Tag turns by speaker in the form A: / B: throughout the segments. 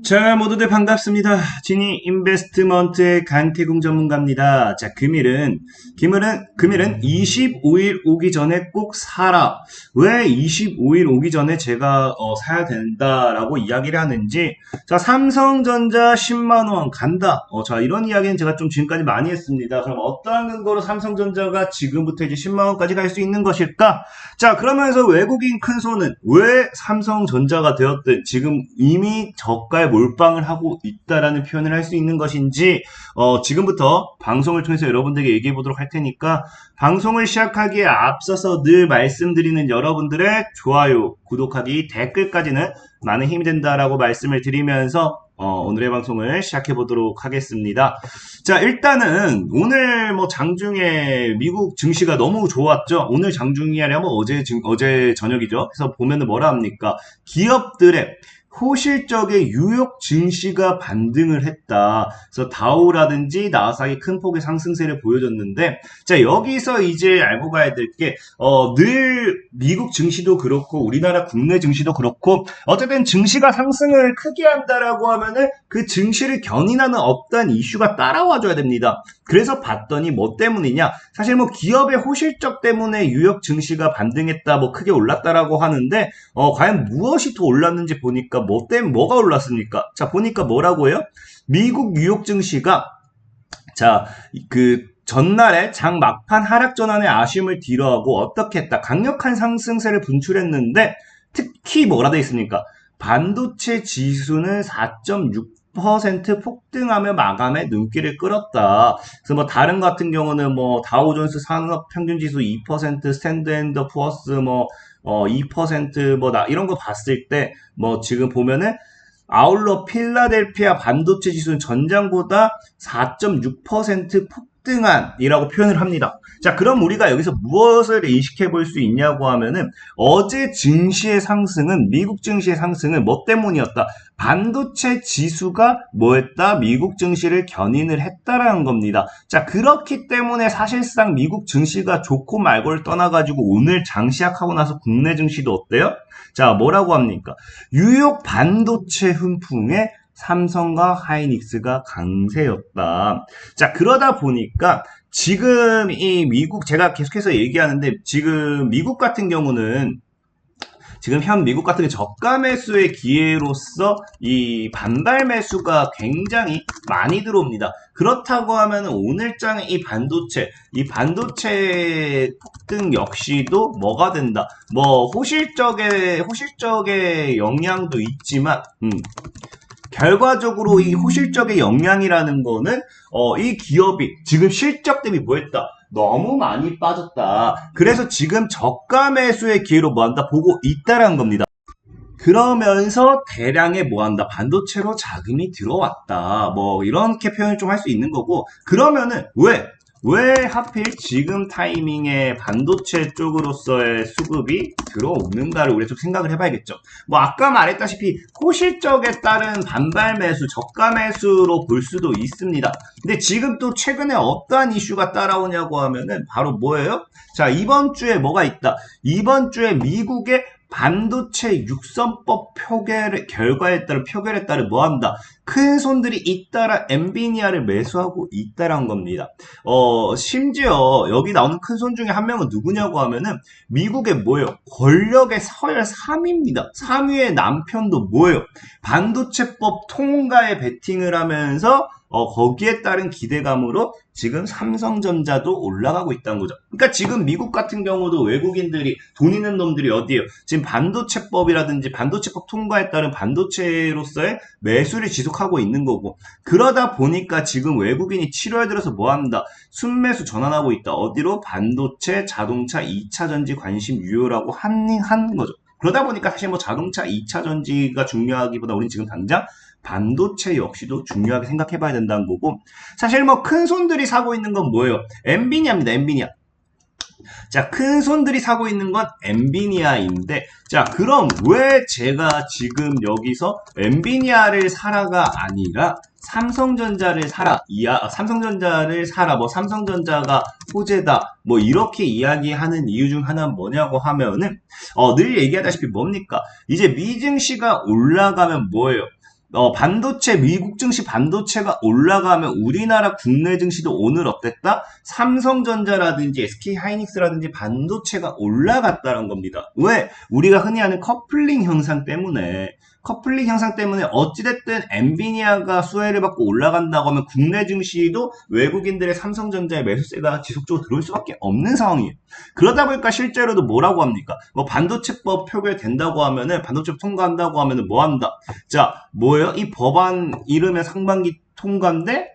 A: 자, 모두들 반갑습니다. 지니 인베스트먼트의 강태궁 전문가입니다. 자, 금일은 25일 오기 전에 꼭 사라. 왜 25일 오기 전에 제가 사야 된다라고 이야기를 하는지. 자, 삼성전자 10만원 간다. 자, 이런 이야기는 제가 좀 지금까지 많이 했습니다. 그럼 어떠한 근거로 삼성전자가 지금부터 이제 10만원까지 갈 수 있는 것일까? 자, 그러면서 외국인 큰손은 왜 삼성전자가 되었든 지금 이미 저가에 몰빵을 하고 있다라는 표현을 할 수 있는 것인지 지금부터 방송을 통해서 여러분들에게 얘기해 보도록 할 테니까 방송을 시작하기에 앞서서 늘 말씀드리는 여러분들의 좋아요, 구독하기, 댓글까지는 많은 힘이 된다라고 말씀을 드리면서 오늘의 방송을 시작해 보도록 하겠습니다. 자, 일단은 오늘 장중에 미국 증시가 너무 좋았죠. 오늘 장중이 아니라 어제 저녁이죠. 그래서 보면은 뭐라 합니까? 기업들의 호실적의 뉴욕 증시가 반등을 했다. 그래서 다우라든지 나스닥이 큰 폭의 상승세를 보여줬는데, 자, 여기서 이제 알고 가야 될 게, 늘 미국 증시도 그렇고, 우리나라 국내 증시도 그렇고, 어쨌든 증시가 상승을 크게 한다라고 하면은 그 증시를 견인하는 어떤 이슈가 따라와줘야 됩니다. 그래서 봤더니 뭐 때문이냐? 사실 기업의 호실적 때문에 뉴욕 증시가 반등했다, 크게 올랐다라고 하는데, 과연 무엇이 더 올랐는지 보니까 뭐가 올랐습니까? 자, 보니까 뭐라고 해요? 미국 뉴욕 증시가, 자, 전날에 장 막판 하락 전환의 아쉬움을 뒤로하고 어떻게 했다? 강력한 상승세를 분출했는데, 특히 뭐라 돼 있습니까? 반도체 지수는 4.6% 폭등하며 마감에 눈길을 끌었다. 그래서 다른 같은 경우는 다우존스 산업평균지수 2%, 스탠드앤더푸어스 2% 이런 거 봤을 때 지금 보면은 아울러 필라델피아 반도체 지수는 전장보다 4.6% 폭등한이라고 표현을 합니다. 자, 그럼 우리가 여기서 무엇을 인식해 볼 수 있냐고 하면은 어제 증시의 상승은 미국 증시의 상승은 뭐 때문이었다? 반도체 지수가 뭐했다? 미국 증시를 견인을 했다라는 겁니다. 자, 그렇기 때문에 사실상 미국 증시가 좋고 말고를 떠나가지고 오늘 장 시작하고 나서 국내 증시도 어때요? 자, 뭐라고 합니까? 뉴욕 반도체 훈풍에 삼성과 하이닉스가 강세였다. 자, 그러다 보니까 지금 이 미국, 제가 계속해서 얘기하는데 지금 미국 같은 경우는 지금 현 미국 같은 게 저가 매수의 기회로서 이 반발 매수가 굉장히 많이 들어옵니다. 그렇다고 하면 오늘장의 이 반도체 폭등 역시도 뭐가 된다? 호실적의 영향도 있지만, 결과적으로 이 호실적의 영향이라는 거는 이 기업이 지금 실적 대비 뭐했다? 너무 많이 빠졌다. 그래서 지금 저가 매수의 기회로 뭐한다? 보고 있다라는 겁니다. 그러면서 대량의 뭐한다? 반도체로 자금이 들어왔다. 이렇게 표현을 좀 할 수 있는 거고, 그러면은 왜 하필 지금 타이밍에 반도체 쪽으로서의 수급이 들어오는가를 우리가 좀 생각을 해봐야겠죠. 아까 말했다시피 호실적에 따른 반발 매수, 저가 매수로 볼 수도 있습니다. 근데 지금 또 최근에 어떠한 이슈가 따라오냐고 하면은 바로 뭐예요? 자, 이번 주에 뭐가 있다? 이번 주에 미국의 반도체 육선법 결과에 따른 표결에 따른 뭐한다? 큰 손들이 잇따라 엔비디아를 매수하고 있다란 겁니다. 심지어 여기 나오는 큰 손 중에 한 명은 누구냐고 하면은 미국의 뭐예요? 권력의 서열 3위입니다. 3위의 남편도 뭐예요? 반도체법 통과에 베팅을 하면서 거기에 따른 기대감으로 지금 삼성전자도 올라가고 있다는 거죠. 그러니까 지금 미국 같은 경우도 외국인들이 돈 있는 놈들이 어디에요? 지금 반도체법이라든지 반도체법 통과에 따른 반도체로서의 매수를 지속하고 있는 거고, 그러다 보니까 지금 외국인이 7월 들어서 뭐한다? 순매수 전환하고 있다. 어디로? 반도체, 자동차, 2차 전지 관심 유효라고 한 거죠. 그러다 보니까 사실 자동차 2차 전지가 중요하기보다 우린 지금 당장 반도체 역시도 중요하게 생각해 봐야 된다는 거고, 사실 큰 손들이 사고 있는 건 뭐예요? 엔비디아입니다. 엔비디아. 자, 큰 손들이 사고 있는 건 엔비디아인데, 자, 그럼 왜 제가 지금 여기서 엔비디아를 사라가 아니라 삼성전자를 사라, 삼성전자를 사라, 삼성전자가 호재다, 이렇게 이야기하는 이유 중 하나는 뭐냐고 하면은, 늘 얘기하다시피 뭡니까? 이제 미증시가 올라가면 뭐예요? 반도체, 미국 증시 반도체가 올라가면 우리나라 국내 증시도 오늘 어땠다? 삼성전자라든지 SK하이닉스라든지 반도체가 올라갔다는 겁니다. 왜? 우리가 흔히 하는 커플링 현상 때문에 어찌됐든 엔비디아가 수혜를 받고 올라간다고 하면 국내 증시도 외국인들의 삼성전자의 매수세가 지속적으로 들어올 수밖에 없는 상황이에요. 그러다 보니까 실제로도 뭐라고 합니까? 뭐 반도체법 표결된다고 하면은 반도체법 통과한다고 하면은 뭐 한다? 자, 뭐예요? 이 법안 이르면 상반기 통과인데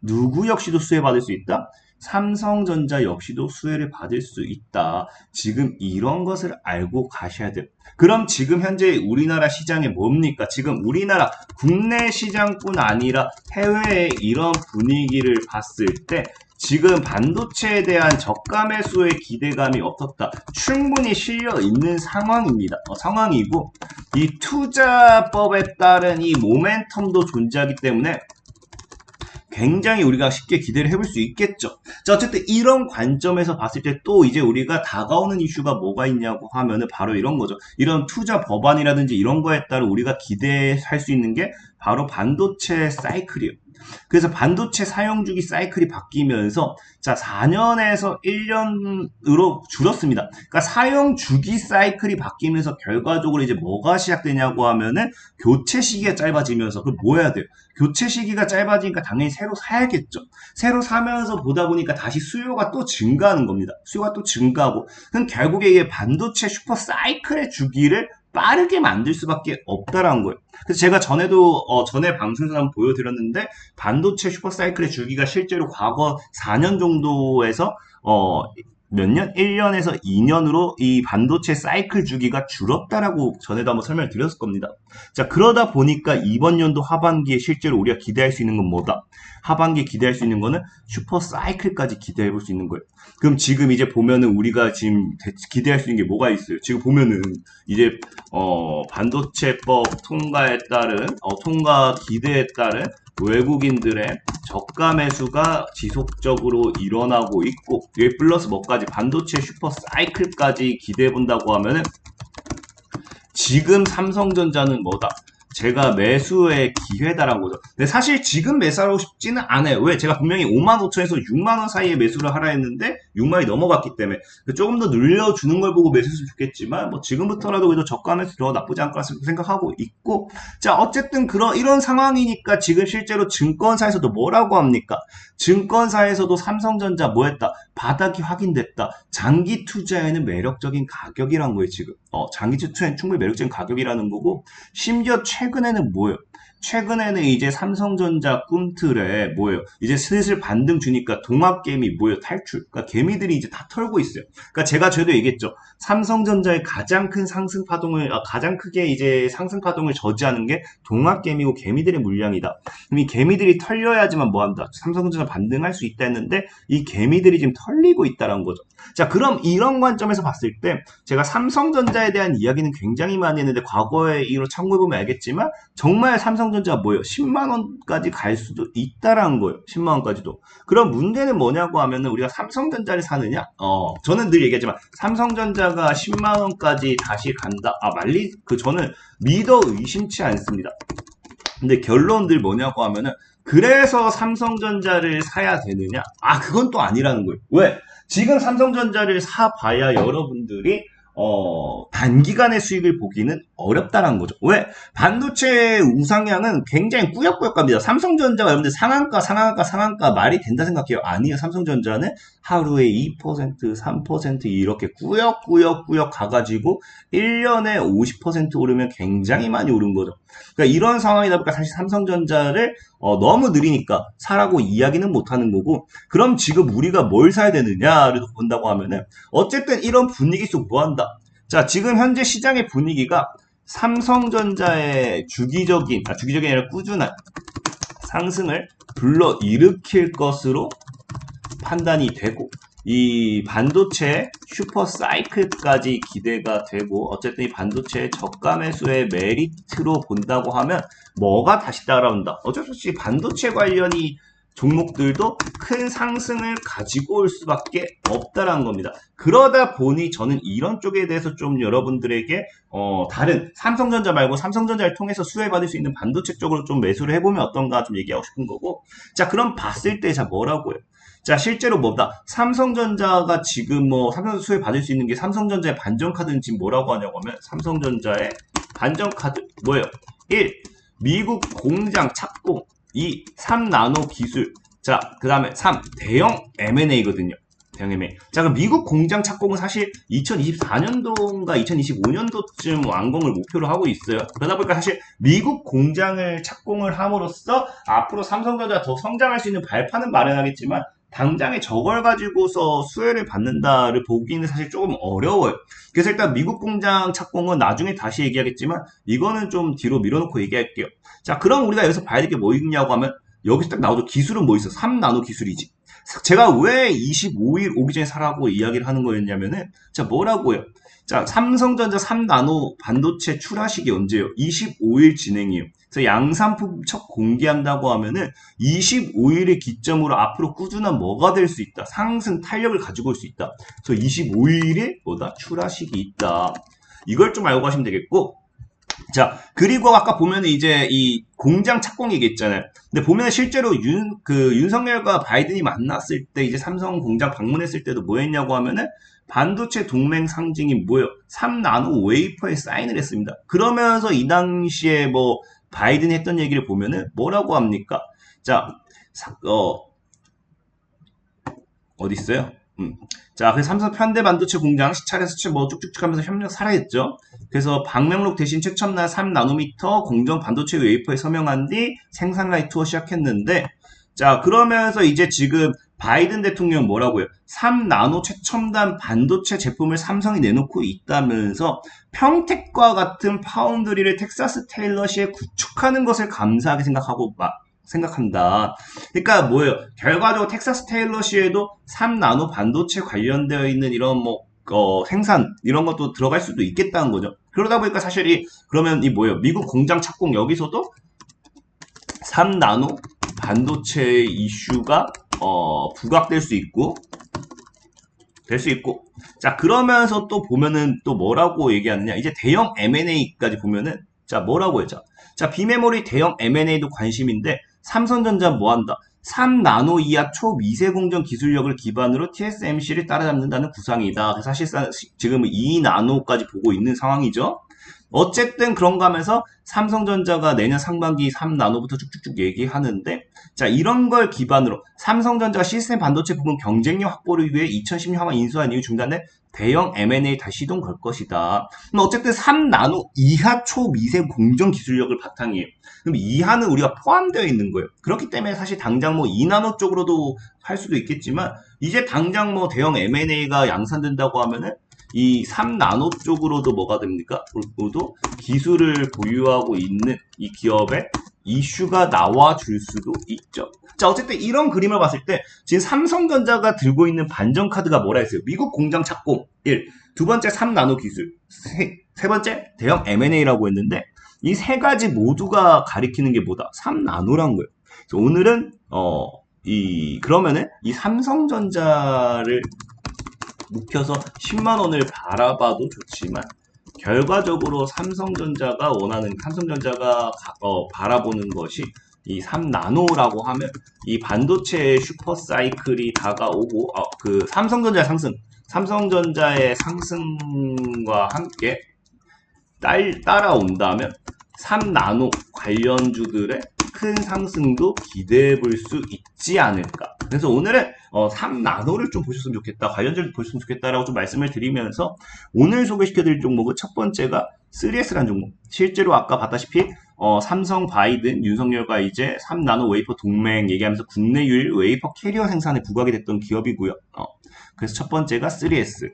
A: 누구 역시도 수혜받을 수 있다? 삼성전자 역시도 수혜를 받을 수 있다. 지금 이런 것을 알고 가셔야 돼요. 그럼 지금 현재 우리나라 시장이 뭡니까? 지금 우리나라 국내 시장뿐 아니라 해외의 이런 분위기를 봤을 때 지금 반도체에 대한 저가 매수의 기대감이 어떻다? 충분히 실려 있는 상황입니다. 상황이고 이 투자법에 따른 이 모멘텀도 존재하기 때문에 굉장히 우리가 쉽게 기대를 해볼 수 있겠죠. 자, 어쨌든 이런 관점에서 봤을 때 또 이제 우리가 다가오는 이슈가 뭐가 있냐고 하면은 바로 이런 거죠. 이런 투자 법안이라든지 이런 거에 따라 우리가 기대할 수 있는 게 바로 반도체 사이클이에요. 그래서 반도체 사용주기 사이클이 바뀌면서 자 4년에서 1년으로 줄었습니다. 그러니까 사용주기 사이클이 바뀌면서 결과적으로 이제 뭐가 시작되냐고 하면은 교체 시기가 짧아지면서 그럼 뭐 해야 돼요? 교체 시기가 짧아지니까 당연히 새로 사야겠죠. 새로 사면서 보다 보니까 다시 수요가 또 증가하는 겁니다. 수요가 또 증가하고 그럼 결국에 이게 반도체 슈퍼 사이클의 주기를 빠르게 만들 수밖에 없다라는 거예요. 그래서 제가 전에도 전에 방송에서 한번 보여드렸는데 반도체 슈퍼사이클의 주기가 실제로 과거 4년 정도에서 몇 년? 1년에서 2년으로 이 반도체 사이클 주기가 줄었다라고 전에도 한번 설명을 드렸을 겁니다. 자, 그러다 보니까 이번 연도 하반기에 실제로 우리가 기대할 수 있는 건 뭐다? 하반기에 기대할 수 있는 거는 슈퍼 사이클까지 기대해 볼 수 있는 거예요. 그럼 지금 이제 보면은 우리가 지금 기대할 수 있는 게 뭐가 있어요? 지금 보면은 이제 반도체법 통과에 따른 통과 기대에 따른 외국인들의 저가 매수가 지속적으로 일어나고 있고 이게 플러스 뭐까지 반도체 슈퍼 사이클까지 기대해 본다고 하면은 지금 삼성전자는 뭐다? 제가 매수의 기회다라는 거죠. 근데 사실 지금 매수하고 싶지는 않아요. 왜? 제가 분명히 55,000에서 6만원 사이에 매수를 하라 했는데 6만이 넘어갔기 때문에 조금 더 늘려주는 걸 보고 매수했으면 좋겠지만 뭐 지금부터라도 그래도 저가 매수 들어 나쁘지 않을 것 같습니다. 생각하고 있고 자 어쨌든 이런 상황이니까 지금 실제로 증권사에서도 뭐라고 합니까? 증권사에서도 삼성전자 뭐 했다? 바닥이 확인됐다. 장기 투자에는 매력적인 가격이란 거예요 지금. 장기 투자에는 충분히 매력적인 가격이라는 거고 심지어 최근에는 뭐예요? 최근에는 이제 삼성전자 꿈틀에 뭐예요? 이제 슬슬 반등 주니까 동학개미 뭐예요? 탈출. 그러니까 개미들이 이제 다 털고 있어요. 그러니까 제가 저도 얘기했죠. 삼성전자의 가장 큰 상승 파동을 가장 크게 이제 상승 파동을 저지하는 게 동학개미고 개미들의 물량이다. 그럼 이 개미들이 털려야지만 뭐 한다? 삼성전자 반등할 수 있다 했는데 이 개미들이 지금 털리고 있다는 거죠. 자, 그럼 이런 관점에서 봤을 때 제가 삼성전자에 대한 이야기는 굉장히 많이 했는데 과거에 이로 참고해보면 알겠지만 정말 삼성전자가 뭐예요? 10만원까지 갈 수도 있다라는 거예요. 10만원까지도. 그럼 문제는 뭐냐고 하면은 우리가 삼성전자를 사느냐? 저는 늘 얘기하지만 삼성전자가 10만원까지 다시 간다. 저는 믿어 의심치 않습니다. 근데 결론들 뭐냐고 하면은 그래서 삼성전자를 사야 되느냐? 그건 또 아니라는 거예요. 왜? 지금 삼성전자를 사봐야 여러분들이 단기간의 수익을 보기는 어렵다는 거죠. 왜? 반도체 우상향은 굉장히 꾸역꾸역 갑니다. 삼성전자가 여러분들 상한가 말이 된다 생각해요? 아니에요. 삼성전자는 하루에 2%, 3% 이렇게 꾸역꾸역 가가지고 1년에 50% 오르면 굉장히 많이 오른 거죠. 그러니까 이런 상황이다 보니까 사실 삼성전자를 너무 느리니까 사라고 이야기는 못하는 거고 그럼 지금 우리가 뭘 사야 되느냐를 본다고 하면은 어쨌든 이런 분위기 속 뭐 한다? 자, 지금 현재 시장의 분위기가 삼성전자의 주기적이 아니라 꾸준한 상승을 불러일으킬 것으로 판단이 되고 이 반도체 슈퍼 사이클까지 기대가 되고 어쨌든 이 반도체 저가 매수의 메리트로 본다고 하면 뭐가 다시 따라온다? 어쩔 수 없이 반도체 관련이 종목들도 큰 상승을 가지고 올 수밖에 없다라는 겁니다. 그러다 보니 저는 이런 쪽에 대해서 좀 여러분들에게 다른 삼성전자 말고 삼성전자를 통해서 수혜받을 수 있는 반도체 쪽으로 좀 매수를 해보면 어떤가 좀 얘기하고 싶은 거고. 자, 그럼 봤을 때 자 뭐라고요? 자, 실제로 뭐다? 삼성전자가 지금 뭐 삼성전자 수혜 받을 수 있는 게 삼성전자의 반전카드는 지금 뭐라고 하냐고 하면 삼성전자의 반전카드 뭐예요? 1. 미국 공장 착공. 2. 3나노 기술. 자, 그 다음에 3. 대형 M&A거든요. 대형 M&A. 자, 그럼 미국 공장 착공은 사실 2024년도인가 2025년도쯤 완공을 목표로 하고 있어요. 그러다 보니까 사실 미국 공장을 착공을 함으로써 앞으로 삼성전자가 더 성장할 수 있는 발판은 마련하겠지만 당장에 저걸 가지고서 수혜를 받는다를 보기는 사실 조금 어려워요. 그래서 일단 미국 공장 착공은 나중에 다시 얘기하겠지만 이거는 좀 뒤로 밀어놓고 얘기할게요. 자, 그럼 우리가 여기서 봐야 될 게 뭐 있냐고 하면 여기서 딱 나오죠. 기술은 뭐 있어? 3나노 기술이지. 제가 왜 25일 오기 전에 사라고 이야기를 하는 거였냐면은 자, 뭐라고요? 자, 삼성전자 3나노 반도체 출하식이 언제예요? 25일 진행이에요. 그래서 양산품 첫 공개한다고 하면은 25일을 기점으로 앞으로 꾸준한 뭐가 될 수 있다. 상승 탄력을 가지고 올 수 있다. 그래서 25일에 뭐다? 출하식이 있다. 이걸 좀 알고 가시면 되겠고. 자, 그리고 아까 보면은 이제 이 공장 착공 얘기했잖아요. 근데 보면은 실제로 윤석열과 바이든이 만났을 때 이제 삼성 공장 방문했을 때도 뭐 했냐고 하면은 반도체 동맹 상징이 뭐예요? 3나노 웨이퍼에 사인을 했습니다. 그러면서 이 당시에 뭐 바이든이 했던 얘기를 보면은 뭐라고 합니까? 자, 어디 있어요? 자, 그래서 삼성 현대반도체 공장 시찰에 수치 뭐 쭉쭉쭉 하면서 협력 살아있죠. 그래서 방명록 대신 최첨단 3나노미터 공정 반도체 웨이퍼에 서명한 뒤 생산 라인 투어 시작했는데, 자, 그러면서 이제 지금 바이든 대통령 뭐라고요? 3나노 최첨단 반도체 제품을 삼성이 내놓고 있다면서 평택과 같은 파운드리를 텍사스 테일러시에 구축하는 것을 감사하게 생각한다. 그러니까 뭐예요? 결과적으로 텍사스 테일러시에도 3나노 반도체 관련되어 있는 이런 뭐 생산 이런 것도 들어갈 수도 있겠다는 거죠. 그러다 보니까 사실 그러면 이 뭐예요? 미국 공장 착공 여기서도 3나노 반도체 이슈가 부각될 수 있고 자, 그러면서 또 보면은 또 뭐라고 얘기하느냐? 이제 대형 M&A까지 보면은 자, 뭐라고 했죠? 자, 비메모리 대형 M&A도 관심인데 삼성전자 뭐 한다? 3나노 이하 초미세공정 기술력을 기반으로 TSMC를 따라잡는다는 구상이다. 사실상 지금은 2나노까지 보고 있는 상황이죠. 어쨌든 그런가 하면서 삼성전자가 내년 상반기 3나노부터 쭉쭉쭉 얘기하는데, 자, 이런 걸 기반으로 삼성전자가 시스템 반도체 부분 경쟁력 확보를 위해 2010년 하반 인수한 이후 중단된 대형 M&A 다시 시동 걸 것이다. 그럼 어쨌든 3나노 이하 초미세 공정 기술력을 바탕이에요. 그럼 이하는 우리가 포함되어 있는 거예요. 그렇기 때문에 사실 당장 뭐 2나노 쪽으로도 할 수도 있겠지만 이제 당장 뭐 대형 M&A가 양산된다고 하면은 이 3나노 쪽으로도 뭐가 됩니까? 도 기술을 보유하고 있는 이 기업의 이슈가 나와줄 수도 있죠. 자, 어쨌든 이런 그림을 봤을 때 지금 삼성전자가 들고 있는 반전 카드가 뭐라 했어요? 미국 공장 착공 1, 두 번째 3나노 기술, 세 번째 대형 M&A라고 했는데 이 세 가지 모두가 가리키는 게 뭐다? 3나노란 거예요. 그래서 오늘은 그러면은 이 삼성전자를 묵혀서 10만원을 바라봐도 좋지만 결과적으로 삼성전자가 바라보는 것이 이 3나노라고 하면 이 반도체 슈퍼사이클이 다가오고 그 삼성전자의 상승과 함께 따라온다면 3나노 관련주들의 큰 상승도 기대해 볼 수 있지 않을까. 그래서 오늘은 3나노를 좀 보셨으면 좋겠다. 관련주를 보셨으면 좋겠다라고 좀 말씀을 드리면서 오늘 소개시켜드릴 종목은 첫 번째가 3S라는 종목. 실제로 아까 봤다시피 삼성 바이든 윤석열과 이제 3나노 웨이퍼 동맹 얘기하면서 국내 유일 웨이퍼 캐리어 생산에 부각이 됐던 기업이고요. 그래서 첫 번째가 3S.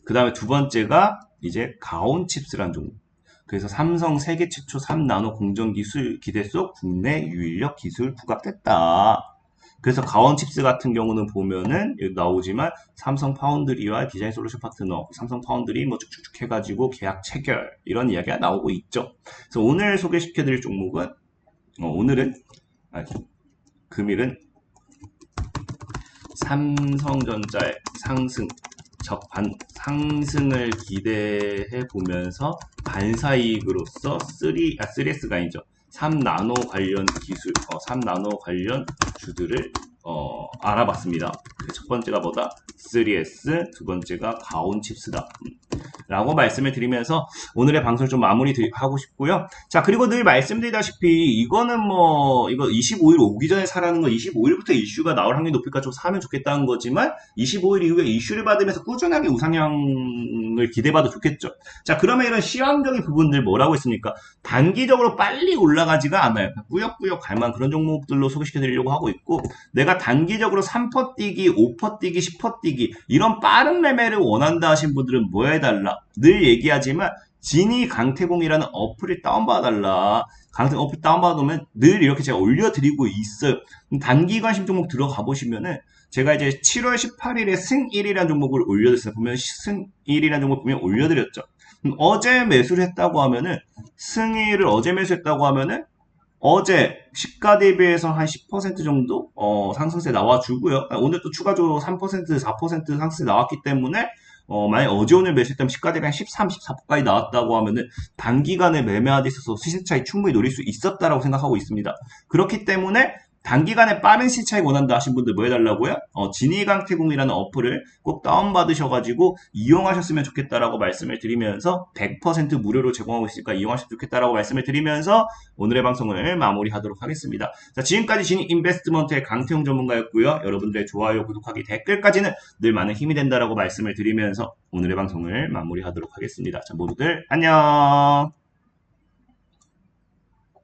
A: 그 다음에 두 번째가 이제 가온칩스라는 종목. 그래서 삼성 세계 최초 3나노 공정기술 기대 속 국내 유일력 기술 부각됐다. 그래서 가온 칩스 같은 경우는 보면은 여기 나오지만 삼성 파운드리와 디자인 솔루션 파트너, 삼성 파운드리 뭐 쭉쭉쭉 해가지고 계약 체결 이런 이야기가 나오고 있죠. 그래서 오늘 소개시켜드릴 종목은 오늘은 금일은 삼성전자의 상승을 기대해 보면서 반사이익으로서 3S가 아니죠. 3나노 관련 기술, 3나노 관련 주들을 알아봤습니다. 첫 번째가 뭐다? 3S, 두 번째가 가온 칩스다. 라고 말씀을 드리면서 오늘의 방송을 좀 마무리하고 싶고요. 자, 그리고 늘 말씀드리다시피 이거는 이거 25일 오기 전에 사라는 건 25일부터 이슈가 나올 확률이 높으니까 좀 사면 좋겠다는 거지만 25일 이후에 이슈를 받으면서 꾸준하게 우상향을 기대봐도 좋겠죠. 자, 그러면 이런 시황적인 부분들 뭐라고 했습니까? 단기적으로 빨리 올라가지가 않아요. 꾸역꾸역 갈 만한 그런 종목들로 소개시켜드리려고 하고 있고, 내가 단기적으로 3% 뛰기, 5% 뛰기, 10% 뛰기 이런 빠른 매매를 원한다 하신 분들은 뭐 해달라? 늘 얘기하지만 진이 강태공이라는 어플을 다운받아달라. 강태공 어플 다운받으면 늘 이렇게 제가 올려드리고 있어요. 단기관심 종목 들어가 보시면은 제가 이제 7월 18일에 승1이라는 종목을 올려드렸어요. 보면 승1이라는 종목 보면 올려드렸죠. 어제 매수를 했다고 하면은 승1을 어제 매수했다고 하면은 어제 시가 대비해서 한 10% 정도 상승세 나와주고요. 오늘 또 추가적으로 3%, 4% 상승세 나왔기 때문에 만약 어제 오늘 매수했다면 시가 대비 한 13, 14%까지 나왔다고 하면은 단기간에 매매하데 있어서 시세 차익 충분히 노릴 수 있었다라고 생각하고 있습니다. 그렇기 때문에 단기간에 빠른 시세 차익 원한다 하신 분들 뭐 해달라고요? 진이강태공이라는 어플을 꼭 다운받으셔가지고 이용하셨으면 좋겠다라고 말씀을 드리면서 100% 무료로 제공하고 있으니까 이용하셨으면 좋겠다라고 말씀을 드리면서 오늘의 방송을 마무리하도록 하겠습니다. 자, 지금까지 진이인베스트먼트의 강태용 전문가였고요. 여러분들의 좋아요, 구독하기, 댓글까지는 늘 많은 힘이 된다라고 말씀을 드리면서 오늘의 방송을 마무리하도록 하겠습니다. 자, 모두들 안녕!